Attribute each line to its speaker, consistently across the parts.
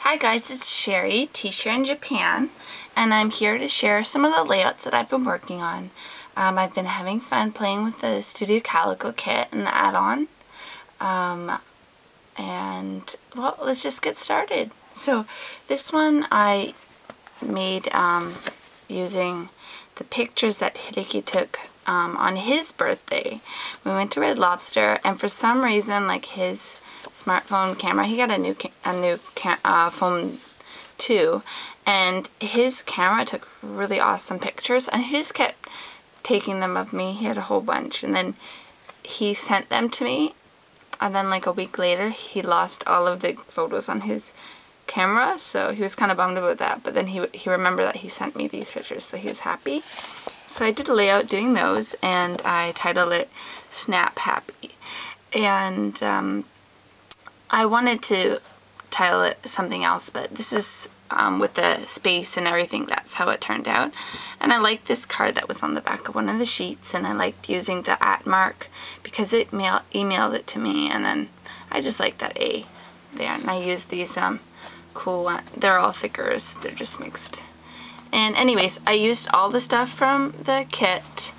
Speaker 1: Hi guys, it's Sherry, Teacher in Japan, and I'm here to share some of the layouts that I've been working on. I've been having fun playing with the Studio Calico kit and the add-on. And, well, let's just get started. So, this one I made using the pictures that Hideki took on his birthday. We went to Red Lobster, and for some reason, like his smartphone camera, he got a new phone too, and his camera took really awesome pictures, and he just kept taking them of me. He had a whole bunch, and then he sent them to me, and then like a week later he lost all of the photos on his camera, so he was kind of bummed about that, but then he remembered that he sent me these pictures, so he was happy. So I did a layout doing those, and I titled it Snap Happy, and I wanted to title it something else, but this is with the space and everything, that's how it turned out. And I liked this card that was on the back of one of the sheets, and I liked using the @ mark because it emailed it to me, and then I just like that A there. And I used these cool ones. They're all thickers, they're just mixed. And anyways, I used all the stuff from the kit.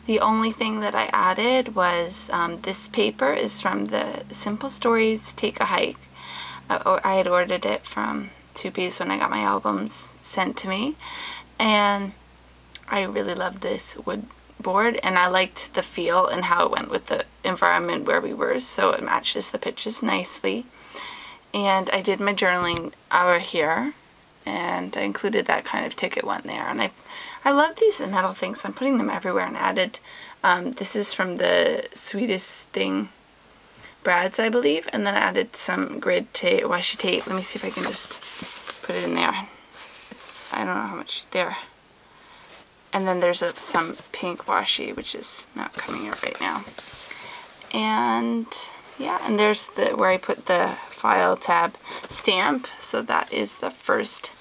Speaker 1: The only thing that I added was this paper is from the Simple Stories Take a Hike. I had ordered it from 2B's when I got my albums sent to me, and I really loved this wood board, and I liked the feel and how it went with the environment where we were, so it matches the pictures nicely. And I did my journaling hour here, and I included that kind of ticket one there, and I love these metal things. I'm putting them everywhere, and added, this is from the Sweetest Thing Brads, I believe, and then I added some grid tape, washi tape. Let me see if I can just put it in there. I don't know how much there. And then there's some pink washi, which is not coming out right now. And yeah, and there's where I put the file tab stamp, so that is the first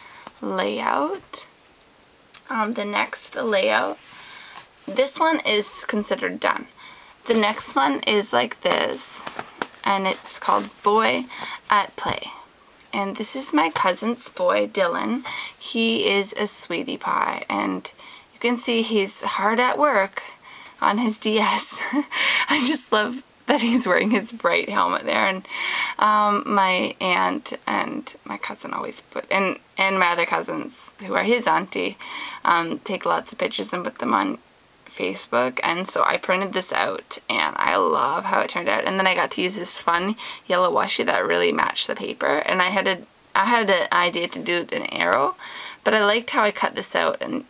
Speaker 1: layout. The next layout, this one is considered done. The next one is like this, and it's called Boy at Play. And this is my cousin's boy, Dylan. He is a sweetie pie, and you can see he's hard at work on his DS. I just love that he's wearing his bright helmet there, and my aunt and my cousin always put, and my other cousins who are his auntie, take lots of pictures and put them on Facebook, and so I printed this out, and I love how it turned out. And then I got to use this fun yellow washi that really matched the paper, and I had an idea to do an arrow, but I liked how I cut this out and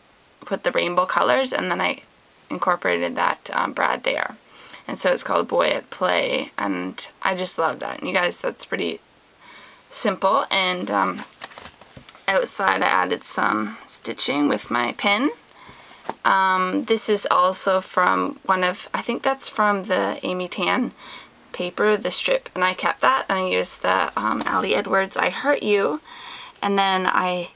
Speaker 1: put the rainbow colors, and then I incorporated that brad there. And so it's called Boy at Play, and I just love that. And you guys, that's pretty simple. And outside I added some stitching with my pen. This is also from one of, I think that's from the Amy Tan paper, the strip, and I kept that, and I used the Ali Edwards I Hurt You, and then I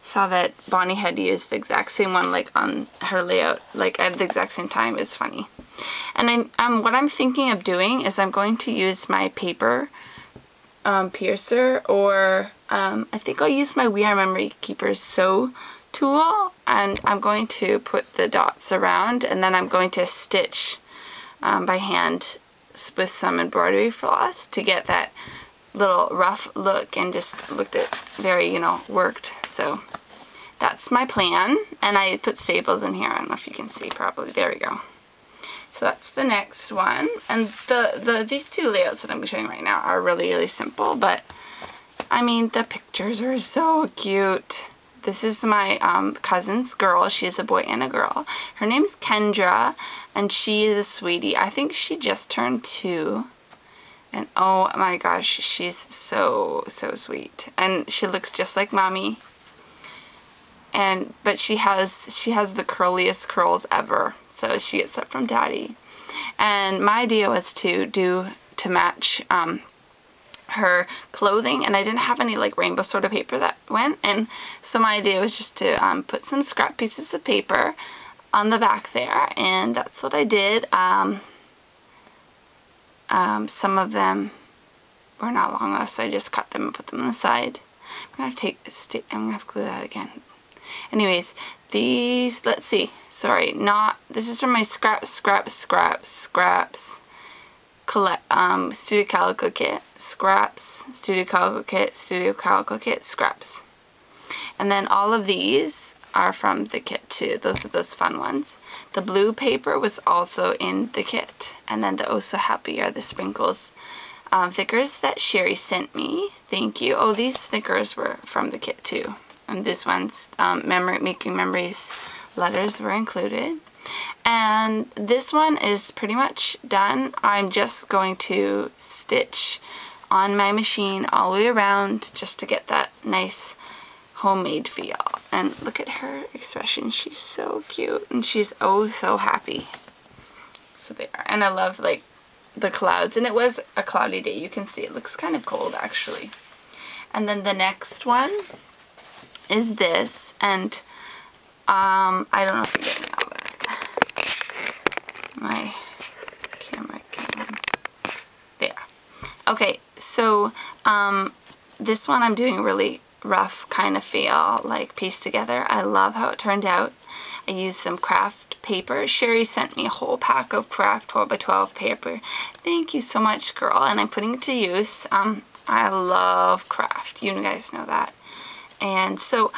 Speaker 1: saw that Bonnie had used the exact same one, like on her layout, like at the exact same time. It's funny. And what I'm thinking of doing is I'm going to use my paper piercer, or I think I'll use my We Are Memory Keepers sew tool, and I'm going to put the dots around, and then I'm going to stitch by hand with some embroidery floss to get that little rough look, and just looked at very, you know, worked. So that's my plan, and I put staples in here. I don't know if you can see properly. There we go. So that's the next one, and these two layouts that I'm showing right now are really, really simple, but I mean, the pictures are so cute. This is my cousin's girl. She is a boy and a girl. Her name is Kendra, and she is a sweetie. I think she just turned 2, and oh my gosh, she's so sweet, and she looks just like mommy. But she has the curliest curls ever, so she gets that from daddy. And my idea was to match her clothing, and I didn't have any like rainbow sort of paper that went, and so my idea was just to put some scrap pieces of paper on the back there, and that's what I did. Some of them were not long enough, so I just cut them and put them on the side. I'm gonna have to I'm gonna have to glue that again. Anyways, these, let's see, sorry, this is from my Studio Calico kit, Studio Calico kit, scraps. And then all of these are from the kit too. Those are those fun ones. The blue paper was also in the kit. And then the Oh So Happy are the sprinkles stickers that Sherry sent me. Thank you. Oh, these stickers were from the kit too. And this one's making memories letters were included. And this one is pretty much done. I'm just going to stitch on my machine all the way around just to get that nice homemade feel. And look at her expression. She's so cute and she's oh so happy. So there. And I love like the clouds, and it was a cloudy day. You can see it looks kind of cold actually. And then the next one is this, and I don't know if you're getting all that. My camera can, there. Okay, so this one I'm doing really rough kind of feel, like pieced together. I love how it turned out. I used some craft paper. Sherry sent me a whole pack of craft 12 by 12 paper. Thank you so much, girl, and I'm putting it to use. I love craft. You guys know that. And so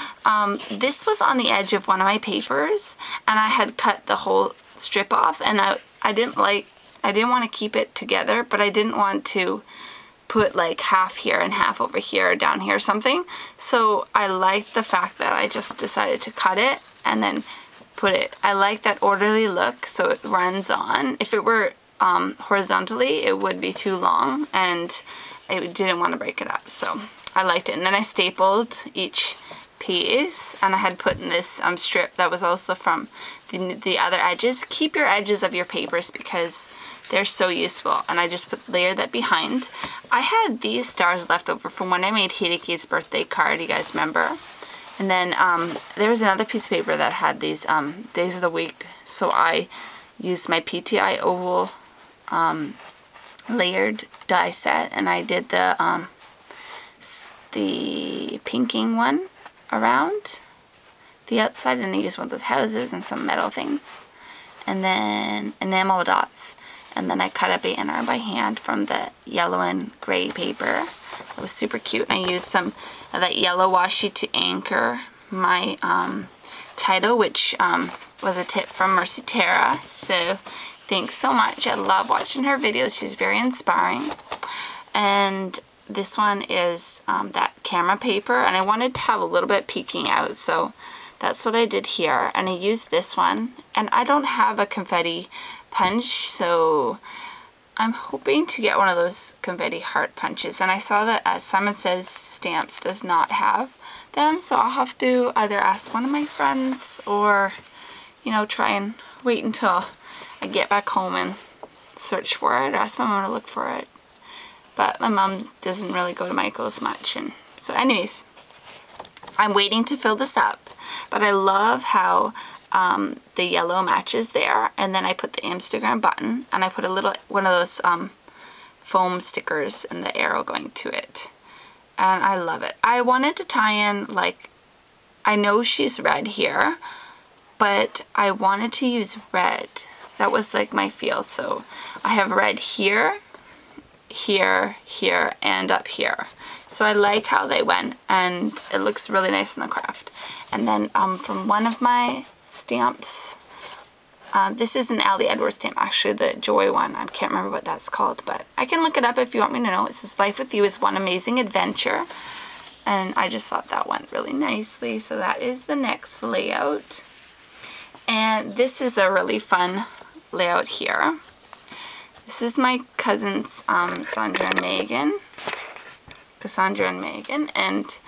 Speaker 1: this was on the edge of one of my papers, and I had cut the whole strip off, and I didn't want to keep it together, but I didn't want to put like half here and half over here, down here or something. So I liked the fact that I just decided to cut it and then put it. I like that orderly look, so it runs on. If it were horizontally, it would be too long, and I didn't want to break it up, so I liked it. And then I stapled each piece, and I had put in this strip that was also from the other edges. Keep your edges of your papers because they're so useful. And I just layered that behind. I had these stars left over from when I made Hideki's birthday card, you guys remember? And then there was another piece of paper that had these days of the week, so I used my PTI oval layered die set, and I did the pinking one around the outside, and I used one of those houses and some metal things, and then enamel dots, and then I cut a banner by hand from the yellow and gray paper. It was super cute. I used some of that yellow washi to anchor my title, which was a tip from Mercy Tara, so thanks so much. I love watching her videos. She's very inspiring. And this one is that camera paper, and I wanted to have a little bit peeking out, so that's what I did here. And I used this one, and I don't have a confetti punch, so I'm hoping to get one of those confetti heart punches. And I saw that Simon Says Stamps does not have them, so I'll have to either ask one of my friends or, you know, try and wait until I get back home and search for it, or ask my mom to look for it. But my mom doesn't really go to Michael's much, and so anyways, I'm waiting to fill this up. But I love how the yellow matches there, and then I put the Instagram button, and I put a little one of those foam stickers and the arrow going to it, and I love it. I wanted to tie in, like, I know she's red here, but I wanted to use red. That was like my feel, so I have red here, here, here, and up here. So I like how they went, and it looks really nice in the craft. And then from one of my stamps, this is an Allie Edwards stamp, actually, the Joy one. I can't remember what that's called, but I can look it up if you want me to know. It says, "Life with you is one amazing adventure." And I just thought that went really nicely. So that is the next layout. And this is a really fun layout here. This is my cousins, Cassandra and Megan, and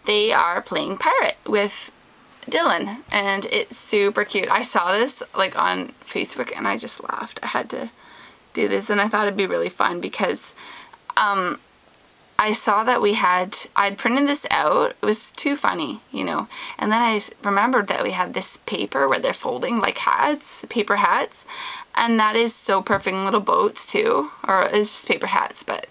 Speaker 1: they are playing pirate with Dylan, and it's super cute. I saw this like on Facebook, and I just laughed. I had to do this, and I thought it'd be really fun because I saw that I'd printed this out. It was too funny, you know, and then I remembered that we had this paper where they're folding like hats, paper hats, and that is so perfect. Little boats too, or it's just paper hats, but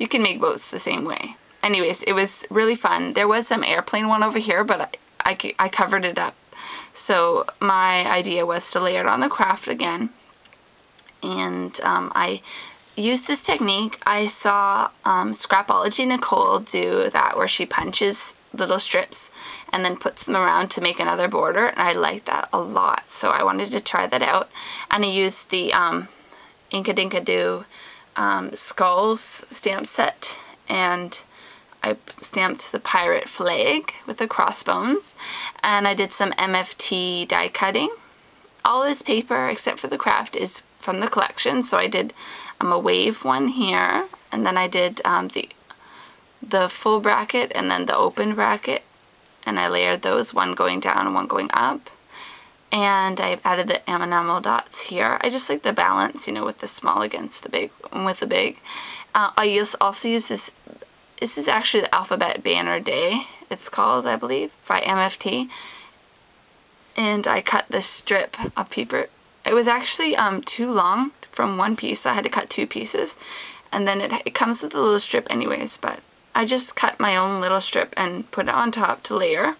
Speaker 1: you can make boats the same way. Anyways, it was really fun. There was some airplane one over here, but I covered it up. So my idea was to layer it on the craft again. And I used this technique. I saw Scrapology Nicole do that, where she punches little strips and then puts them around to make another border, and I liked that a lot, so I wanted to try that out. And I used the Inka Dinka Doo skulls stamp set, and I stamped the pirate flag with the crossbones, and I did some MFT die cutting. All this paper except for the craft is from the collection, so I did a wave one here, and then I did the full bracket and then the open bracket, and I layered those, one going down and one going up. And I added the enamel dots here. I just like the balance, you know, with the small against the big, with the big. I also use this. This is actually the Alphabet Banner Day, it's called, I believe, by MFT. And I cut this strip of paper. It was actually too long from one piece, so I had to cut 2 pieces. And then it comes with a little strip anyways, but I just cut my own little strip and put it on top to layer.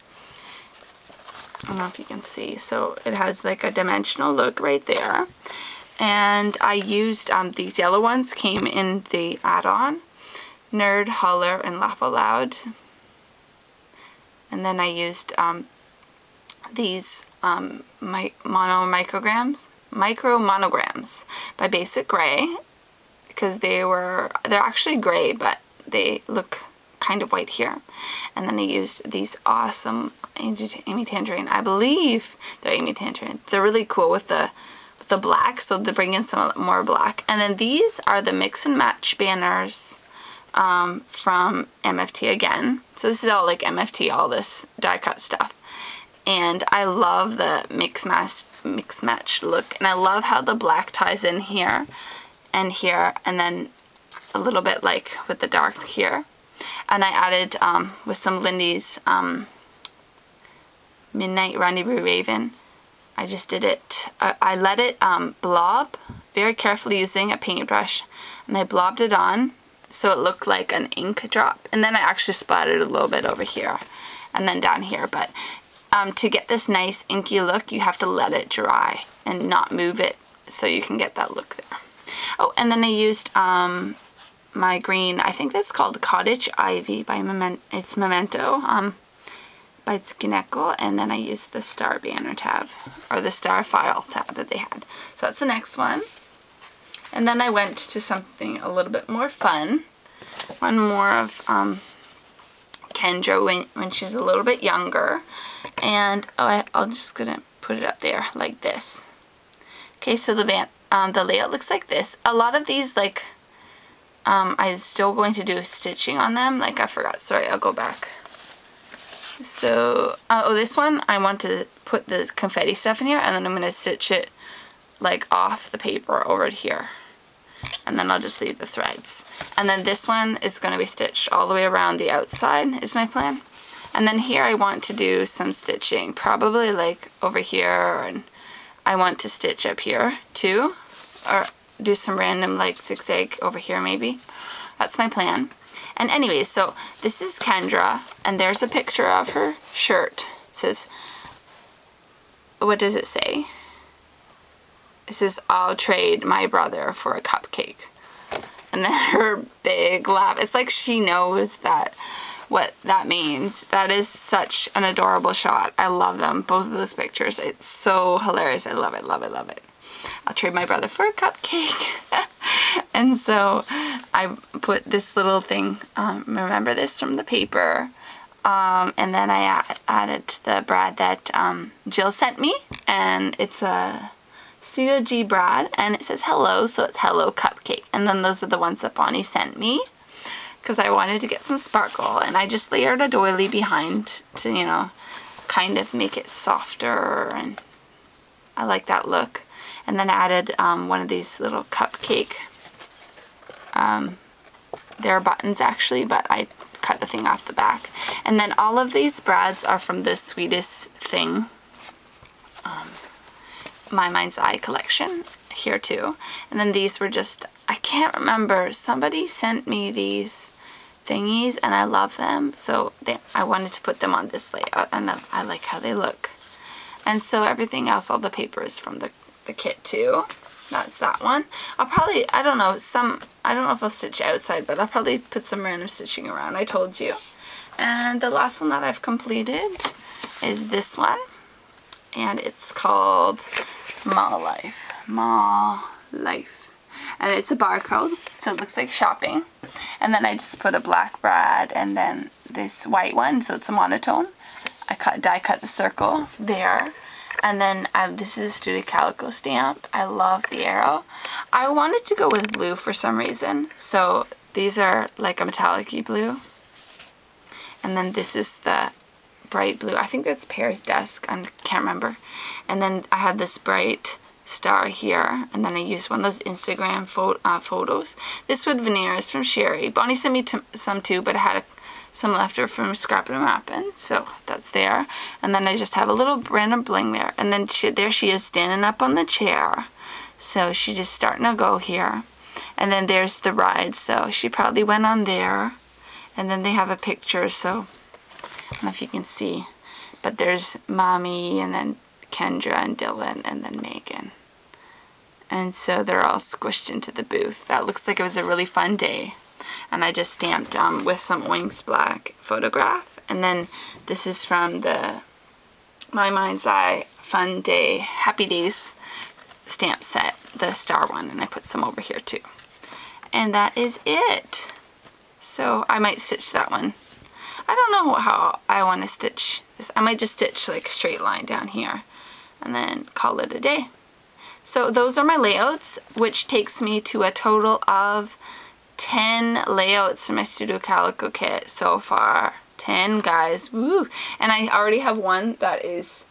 Speaker 1: I don't know if you can see. So it has like a dimensional look right there. And I used these yellow ones, came in the add-on. Nerd, Holler, and Laugh Aloud. And then I used these micro monograms by Basic Gray, because they're actually gray, but they look kind of white here. And then I used these awesome Amy Tangerine. I believe they're Amy Tangerine. They're really cool with the black, so they bring in some more black. And then these are the mix and match banners from MFT again. So this is all like MFT, all this die cut stuff. And I love the mix match look, and I love how the black ties in here and here, and then a little bit like with the dark here. And I added with some Lindy's Midnight Rendezvous Raven. I just did it, I let it blob very carefully using a paintbrush, and I blobbed it on so it looked like an ink drop. And then I actually splattered a little bit over here and then down here. But to get this nice inky look, you have to let it dry and not move it, so you can get that look there. Oh, and then I used my green, I think that's called Cottage Ivy by Memento, by Calico, and then I used the star banner tab, or the star file tab that they had. So that's the next one. And then I went to something a little bit more fun. One more of Kendra when she's a little bit younger. And I'm just gonna put it up there like this. Okay, so the layout looks like this. A lot of these, like, I'm still going to do stitching on them. Like, I forgot. Sorry, I'll go back. So, this one, I want to put the confetti stuff in here, and then I'm going to stitch it, like, off the paper over here. And then I'll just leave the threads. And then this one is going to be stitched all the way around the outside, is my plan. And then here I want to do some stitching, probably like over here, and I want to stitch up here too, or do some random like zigzag over here maybe. That's my plan. And anyways, so this is Kendra, and there's a picture of her shirt. It says, what does it say? It says, I'll trade my brother for a cupcake. And then her big laugh. It's like she knows that what that means. That is such an adorable shot. I love them, both of those pictures. It's so hilarious. I love it, love it, love it. I'll trade my brother for a cupcake. And so I put this little thing, remember this from the paper, and then I added the brad that Jill sent me, and it's a COG brad, and it says hello, so it's hello cupcake. And then those are the ones that Bonnie sent me, because I wanted to get some sparkle, and I just layered a doily behind to, you know, kind of make it softer, and I like that look. And then I added one of these little cupcake, they're buttons actually, but I cut the thing off the back. And then all of these brads are from the Sweetest Thing, My Mind's Eye collection here too. And then these were just, I can't remember. Somebody sent me these thingies and I love them. So I wanted to put them on this layout and I like how they look. And so everything else, all the paper is from the kit too. That's that one. I'll probably, I don't know if I'll stitch outside, but I'll probably put some random stitching around. I told you. And the last one that I've completed is this one. And it's called Ma Life. Ma Life. And it's a barcode, so it looks like shopping. And then I just put a black brad and then this white one, so it's a monotone. I die cut the circle there. And then this is a Studio Calico stamp. I love the arrow. I wanted to go with blue for some reason. So these are like a metallic-y blue. And then this is the bright blue. I think that's Pear's desk. I can't remember. And then I have this bright star here. And then I used one of those Instagram photos. This wood veneer is from Sherry. Bonnie sent me some too, but I had some left over from scrapping and wrapping, so that's there. And then I just have a little random bling there, and then there she is standing up on the chair, so she's just starting to go here. And then there's the ride, so she probably went on there. And then they have a picture, so I don't know if you can see, but there's Mommy and then Kendra and Dylan and then Megan, and so they're all squished into the booth. That looks like it was a really fun day. And I just stamped with some Oinks Black photograph. And then this is from the My Mind's Eye Fun Day Happy Days stamp set, the star one. And I put some over here too. And that is it. So I might stitch that one. I don't know how I want to stitch this. I might just stitch like a straight line down here and then call it a day. So those are my layouts, which takes me to a total of 10 layouts in my Studio Calico kit so far. 10, guys. Woo! And I already have one that is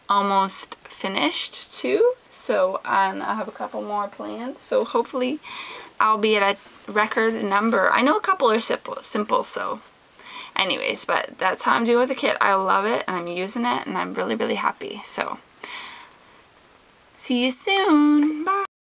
Speaker 1: almost finished too. So and I have a couple more planned. So hopefully I'll be at a record number. I know a couple are simple, so anyways, but that's how I'm doing with the kit. I love it and I'm using it and I'm really, really happy. So see you soon. Bye.